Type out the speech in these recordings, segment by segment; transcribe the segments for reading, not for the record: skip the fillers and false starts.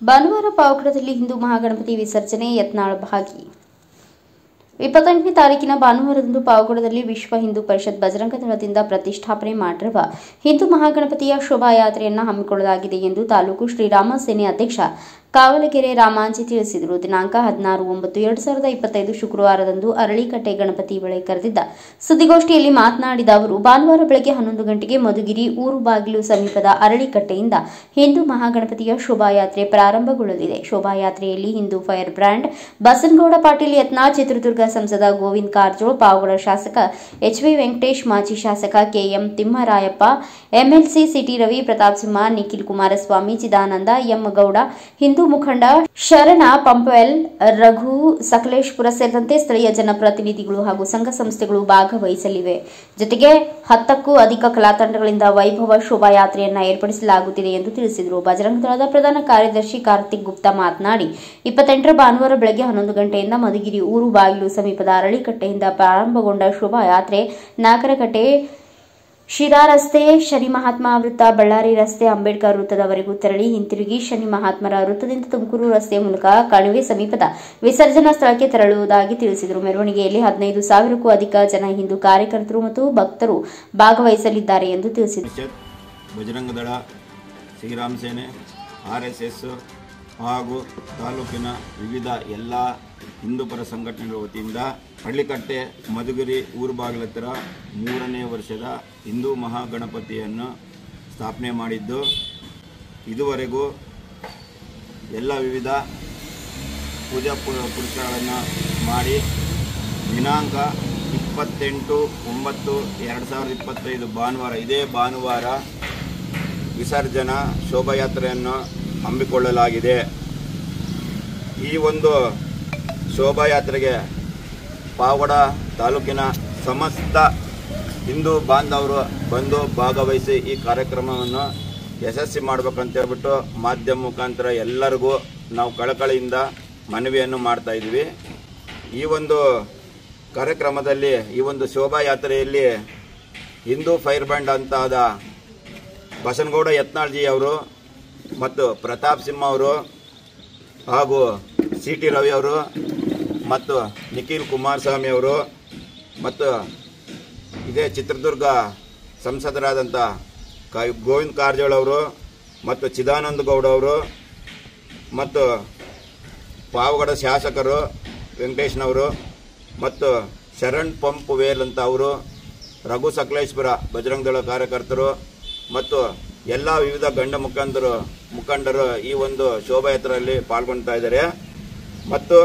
ಭಾನುವಾರ ಪಾವಗಡದಲ್ಲಿ ಹಿಂದೂ ಮಹಾಗಣಪತಿ ವಿಸರ್ಜನೆ ಯತ್ನಾಳ್ ಭಾಗಿ 28ನೇ ತಾರೀಕಿನ ಭಾನುವಾರದಂದು ಪಾವಗಡದಲ್ಲಿ ವಿಶ್ವ ಹಿಂದೂ ಪರಿಷತ್ ಬಜರಂಗ ದಳದಿಂದ ಪ್ರತಿಷ್ಠಾಪನೆ ಮಾಡಿರುವ ಹಿಂದೂ ಮಹಾಗಣಪತಿಯ ಶೋಭಾಯಾತ್ರೆಯನ್ನು ಹಮ್ಮಿಕೊಳ್ಳಲಾಗಿದೆ ಎಂದು ತಾಲೂಕು ಶ್ರೀರಾಮ ಸೇನೆ ಅಧ್ಯಕ್ಷ ಕಾವಲಗೆರೆ ರಾಮಾಂಜಿ ತಿಳಿಸಿದರು. ದಿನಾಂಕ 16/9/2025 ಶುಕ್ರವಾರದಂದು ಅರಳಿಕಟ್ಟೆ ಗಣಪತಿ ಬಳಿ ಕರೆದಿದ್ದ ಸುದ್ದಿಗೋಷ್ಠಿಯಲ್ಲಿ ಮಾತನಾಡಿದ ಅವರು, ಭಾನುವಾರ ಬೆಳಗ್ಗೆ 11 ಗಂಟೆಗೆ ಮಧುಗಿರಿ ಊರು ಬಾಗಿಲು ಸಮೀಪದ ಅರಳಿಕಟ್ಟೆಯಿಂದ ಹಿಂದೂ ಮಹಾಗಣಪತಿಯ ಶೋಭಾಯಾತ್ರೆ ಪ್ರಾರಂಭಗೊಳ್ಳಲಿದೆ. ಶೋಭಾಯಾತ್ರೆಯಲ್ಲಿ ಹಿಂದೂ ಫೈರ್ ಬ್ರ್ಯಾಂಡ್ ಬಸನಗೌಡ ಪಾಟೀಲ್ ಯತ್ನಾಳ್, ಚಿತ್ರದುರ್ಗ ಸಂಸದ ಗೋವಿಂದ ಕಾರಜೋಳ, ಪಾವಗಡ ಶಾಸಕ ಎಚ್.ವಿ. ವೆಂಕಟೇಶ್, ಮಾಜಿ ಶಾಸಕ K M. Thimmarayappa, MLC C T Ravi, Pratap Simha, Nikhil Kumaraswamy, Chidananda, M. Gowda, Hindu ಮುಖಂಡ ಶರಣ ಪಂಪವೆಲ್, ರಘು ಸಕಲೇಶ್ಪುರ ಸೇರಿದಂತೆ ಸ್ಥಳೀಯ ಜನಪ್ರತಿನಿಧಿಗಳು ಹಾಗೂ ಸಂಘ ಸಂಸ್ಥೆಗಳು ಭಾಗವಹಿಸಲಿವೆ. ಜೊತೆಗೆ 10ಕ್ಕೂ ಅಧಿಕ ಕಲಾತಂಡಗಳಿಂದ ವೈಭವ ಶೋಭಾಯಾತ್ರೆಯನ್ನು ಏರ್ಪಡಿಸಲಾಗುತ್ತಿದೆ ಎಂದು ತಿಳಿಸಿದರು. ಬಜರಂಗ ದಳದ ಪ್ರಧಾನ ಕಾರ್ಯದರ್ಶಿ ಕಾರ್ತಿಕ್ ಗುಪ್ತಾ ಮಾತನಾಡಿ, 28ರ ಭಾನುವಾರ ಬೆಳಗ್ಗೆ 11 ಗಂಟೆಯಿಂದ ಮಧುಗಿರಿ ಊರು ಬಾಗಿಲು ಸಮೀಪದ ಅರಳಿಕಟ್ಟೆಯಿಂದ ಪ್ರಾರಂಭಗೊಂಡ ಶೋಭಾಯಾತ್ರೆ ನಾಗರಕಟ್ಟೆ, ಶಿರಾ ರಸ್ತೆ, ಶನಿ ಮಹಾತ್ಮ ವೃತ್ತ, ಬಳ್ಳಾರಿ ರಸ್ತೆ, ಅಂಬೇಡ್ಕರ್ ವೃತ್ತದವರೆಗೂ ತೆರಳಿ ಹಿಂತಿರುಗಿ ಶನಿ ಮಹಾತ್ಮರ ವೃತ್ತದಿಂದ ತುಮಕೂರು ರಸ್ತೆ ಮೂಲಕ ಕಣಿವೆ ಸಮೀಪದ ವಿಸರ್ಜನಾ ಸ್ಥಳಕ್ಕೆ ತೆರಳುವುದಾಗಿ ತಿಳಿಸಿದರು. ಮೆರವಣಿಗೆಯಲ್ಲಿ 15,000ಕ್ಕೂ ಅಧಿಕ ಜನ ಹಿಂದೂ ಕಾರ್ಯಕರ್ತರು ಮತ್ತು ಭಕ್ತರು ಭಾಗವಹಿಸಲಿದ್ದಾರೆ ಎಂದು ತಿಳಿಸಿದರು. ಬಜರಂಗ ದಳ, ಶ್ರೀರಾಮ ಸೇನೆ, ಆರ್ಎಸ್ಎಸ್ ಹಾಗೂ ತಾಲೂಕಿನ ವಿವಿಧ ಎಲ್ಲ ಹಿಂದೂಪರ ಸಂಘಟನೆಗಳ ವತಿಯಿಂದ ಹಳ್ಳಿಕಟ್ಟೆ ಮಧುಗಿರಿ ಊರು ಬಾಗಿಲ ಹತ್ತಿರ 3ನೇ ವರ್ಷದ ಹಿಂದೂ ಮಹಾಗಣಪತಿಯನ್ನು ಸ್ಥಾಪನೆ ಮಾಡಿದ್ದು, ಇದುವರೆಗೂ ಎಲ್ಲ ವಿವಿಧ ಪೂಜಾ ಪುರಸ್ಕಾರಗಳನ್ನು ಮಾಡಿ ದಿನಾಂಕ 28/9/2025 ಭಾನುವಾರ, ಇದೇ ಭಾನುವಾರ ವಿಸರ್ಜನಾ ಶೋಭಾಯಾತ್ರೆಯನ್ನು ಹಮ್ಮಿಕೊಳ್ಳಲಾಗಿದೆ. ಈ ಒಂದು ಶೋಭಾಯಾತ್ರೆಗೆ ಪಾವಗಡ ತಾಲೂಕಿನ ಸಮಸ್ತ ಹಿಂದೂ ಬಾಂಧವರು ಬಂದು ಭಾಗವಹಿಸಿ ಈ ಕಾರ್ಯಕ್ರಮವನ್ನು ಯಶಸ್ವಿ ಮಾಡಬೇಕಂತ ಹೇಳ್ಬಿಟ್ಟು ಮಾಧ್ಯಮ ಮುಖಾಂತರ ಎಲ್ಲರಿಗೂ ನಾವು ಕಳಕಳಿಯಿಂದ ಮನವಿಯನ್ನು ಮಾಡ್ತಾ ಇದ್ದೀವಿ. ಈ ಒಂದು ಕಾರ್ಯಕ್ರಮದಲ್ಲಿ, ಈ ಒಂದು ಶೋಭಾಯಾತ್ರೆಯಲ್ಲಿ ಹಿಂದೂ ಫೈರ್ ಬ್ಯಾಂಡ್ ಅಂತಾದ ಬಸನಗೌಡ ಯತ್ನಾಳ್ಜಿ ಅವರು ಮತ್ತು ಪ್ರತಾಪ್ ಸಿಂಹ ಅವರು ಹಾಗೂ ಸಿಟಿ ರವಿ ಅವರು ಮತ್ತು ನಿಖಿಲ್ ಕುಮಾರಸ್ವಾಮಿ ಅವರು ಮತ್ತು ಇದೇ ಚಿತ್ರದುರ್ಗ ಸಂಸದರಾದಂಥ ಗೋವಿಂದ ಕಾರಜೋಳ ಅವರು ಮತ್ತು ಚಿದಾನಂದ ಗೌಡ ಅವರು ಮತ್ತು ಪಾವಗಡ ಶಾಸಕರು ವೆಂಕಟೇಶ್ನವರು ಮತ್ತು ಶರಣ್ ಪಂಪವೇಲ್ ಅಂತ ಅವರು, ರಘು ಸಕಲೇಶ್ಪುರ ಬಜರಂಗ ದಳ ಕಾರ್ಯಕರ್ತರು ಮತ್ತು ಎಲ್ಲ ವಿವಿಧ ಗಂಡ ಮುಖಂಡರು ಈ ಒಂದು ಶೋಭಾಯಾತ್ರೆಯಲ್ಲಿ ಪಾಲ್ಗೊಳ್ತಾ ಇದ್ದಾರೆ. ಮತ್ತು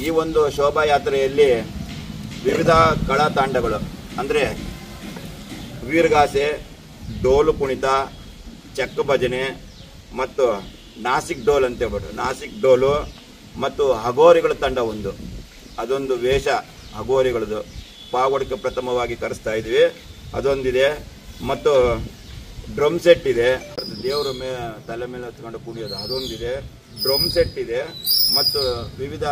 ಈ ಒಂದು ಶೋಭಾಯಾತ್ರೆಯಲ್ಲಿ ವಿವಿಧ ಕಲಾ ತಾಂಡಗಳು ಅಂದರೆ ವೀರಗಾಸೆ, ಡೋಲು ಕುಣಿತ, ಚಕ್ಕ ಭಜನೆ ಮತ್ತು ನಾಸಿಕ್ ಡೋಲ್ ಅಂತ ಹೇಳ್ಬಿಟ್ಟು ನಾಸಿಕ್ ಡೋಲು ಮತ್ತು ಹಗೋರಿಗಳ ತಂಡ ಅದೊಂದು ವೇಷ ಹಗೋರಿಗಳದು ಪಾವಗಡಕ್ಕೆ ಪ್ರಥಮವಾಗಿ ಕರೆಸ್ತಾ ಇದ್ವಿ, ಅದೊಂದಿದೆ. ಮತ್ತು ಡ್ರಮ್ ಸೆಟ್ ಇದೆ, ದೇವರ ತಲೆ ಮೇಲೆ ಹತ್ಕೊಂಡು ಕುಣಿಯೋದು ಅದೊಂದಿದೆ, ಡ್ರಮ್ ಸೆಟ್ ಇದೆ ಮತ್ತು ವಿವಿಧ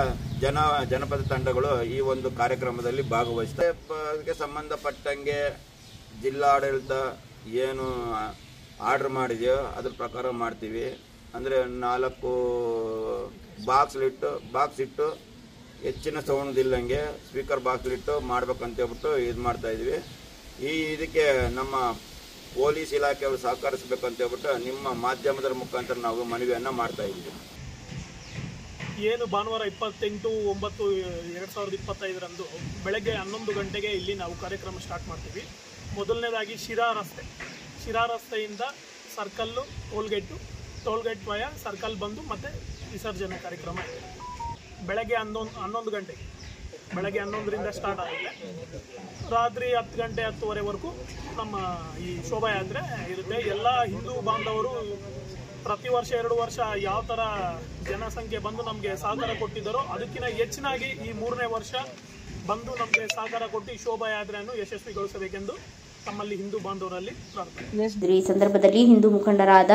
ಜನಪದ ತಂಡಗಳು ಈ ಒಂದು ಕಾರ್ಯಕ್ರಮದಲ್ಲಿ ಭಾಗವಹಿಸ್ತಾರೆ. ಅದಕ್ಕೆ ಸಂಬಂಧಪಟ್ಟಂಗೆ ಜಿಲ್ಲಾಡಳಿತ ಏನು ಆರ್ಡರ್ ಮಾಡಿದೆಯೋ ಅದ್ರ ಪ್ರಕಾರ ಮಾಡ್ತೀವಿ. ಅಂದರೆ 4 ಬಾಕ್ಸ್ ಇಟ್ಟು ಹೆಚ್ಚಿನ ಸೌಂಡ್ ಇಲ್ಲಂಗೆ ಸ್ಪೀಕರ್ ಬಾಕ್ಸ್ಲಿಟ್ಟು ಮಾಡ್ಬೇಕಂತ ಹೇಳ್ಬಿಟ್ಟು ಇದು ಮಾಡ್ತಾ ಇದ್ವಿ. ಇದಕ್ಕೆ ನಮ್ಮ ಪೊಲೀಸ್ ಇಲಾಖೆಯವರು ಸಹಕರಿಸಬೇಕಂತ ಹೇಳ್ಬಿಟ್ಟು ನಿಮ್ಮ ಮಾಧ್ಯಮದ ಮುಖಾಂತರ ನಾವು ಮನವಿಯನ್ನು ಮಾಡ್ತಾ ಇದ್ದೀವಿ. ಏನು ಭಾನುವಾರ 28/9/2025 ಬೆಳಗ್ಗೆ 11 ಗಂಟೆಗೆ ಇಲ್ಲಿ ನಾವು ಕಾರ್ಯಕ್ರಮ ಸ್ಟಾರ್ಟ್ ಮಾಡ್ತೀವಿ. ಮೊದಲನೇದಾಗಿ ಶಿರಾ ರಸ್ತೆಯಿಂದ ಸರ್ಕಲ್ಲು ಟೋಲ್ಗೇಟ್ ವಯ ಸರ್ಕಲ್ ಬಂದು ಮತ್ತೆ ವಿಸರ್ಜನೆ ಕಾರ್ಯಕ್ರಮ ಇದೆ. ಬೆಳಗ್ಗೆ 11 ಗಂಟೆಗೆ, ಬೆಳಗ್ಗೆ 11ರಿಂದ ಸ್ಟಾರ್ಟ್ ಆಗುತ್ತೆ. ರಾತ್ರಿ 10 ಗಂಟೆ 10:30ವರೆಗೂ ನಮ್ಮ ಈ ಶೋಭಾಯಾತ್ರೆ ಇರುತ್ತೆ. ಎಲ್ಲ ಹಿಂದೂ ಬಾಂಧವರು ಪ್ರತಿ ವರ್ಷ 2 ವರ್ಷ ಯಾವ ಥರ ಜನಸಂಖ್ಯೆ ಬಂದು ನಮಗೆ ಸಹಕಾರ ಕೊಟ್ಟಿದ್ದಾರೋ ಅದಕ್ಕಿಂತ ಹೆಚ್ಚಿನಾಗಿ ಈ 3ನೇ ವರ್ಷ ಬಂದು ನಮಗೆ ಸಹಕಾರ ಕೊಟ್ಟು ಈ ಶೋಭಾಯಾತ್ರೆಯನ್ನು ಯಶಸ್ವಿಗೊಳಿಸಬೇಕೆಂದು ತಮ್ಮಲ್ಲಿ ಹಿಂದೂ ಬಾಂಧವರಲ್ಲಿ ಪ್ರಾರ್ಥನೆ. ಈ ಸಂದರ್ಭದಲ್ಲಿ ಹಿಂದೂ ಮುಖಂಡರಾದ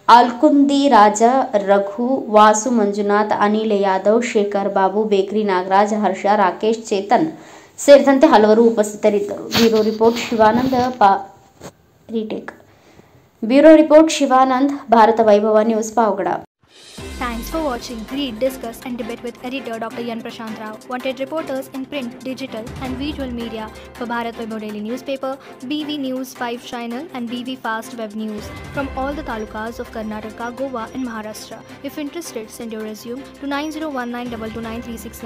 ಆಲ್ಕುಂದಿ ರಾಜ, ರಘು, ವಾಸು, ಮಂಜುನಾಥ್, ಅನಿಲ್ ಯಾದವ್, ಶೇಖರ್ ಬಾಬು, ಬೇಕ್ರಿ ನಾಗರಾಜ್, ಹರ್ಷ, ರಾಕೇಶ್, ಚೇತನ್ ಸೇರಿದಂತೆ ಹಲವರು ಉಪಸ್ಥಿತರಿದ್ದರು. Bureau report Shivananda retake. Bureau report Shivanand, Bharat Vaibhav news, Pavagada. Thanks for watching. Read, discuss and debate with editor Dr. Yan Prashant Rao. Wanted reporters in print, digital and visual media for Bharat Vaibhav Daily Newspaper, BV News 5 Channel and BV Fast Web News from all the talukas of Karnataka, Goa and Maharashtra. If interested, send your resume to 9019229369.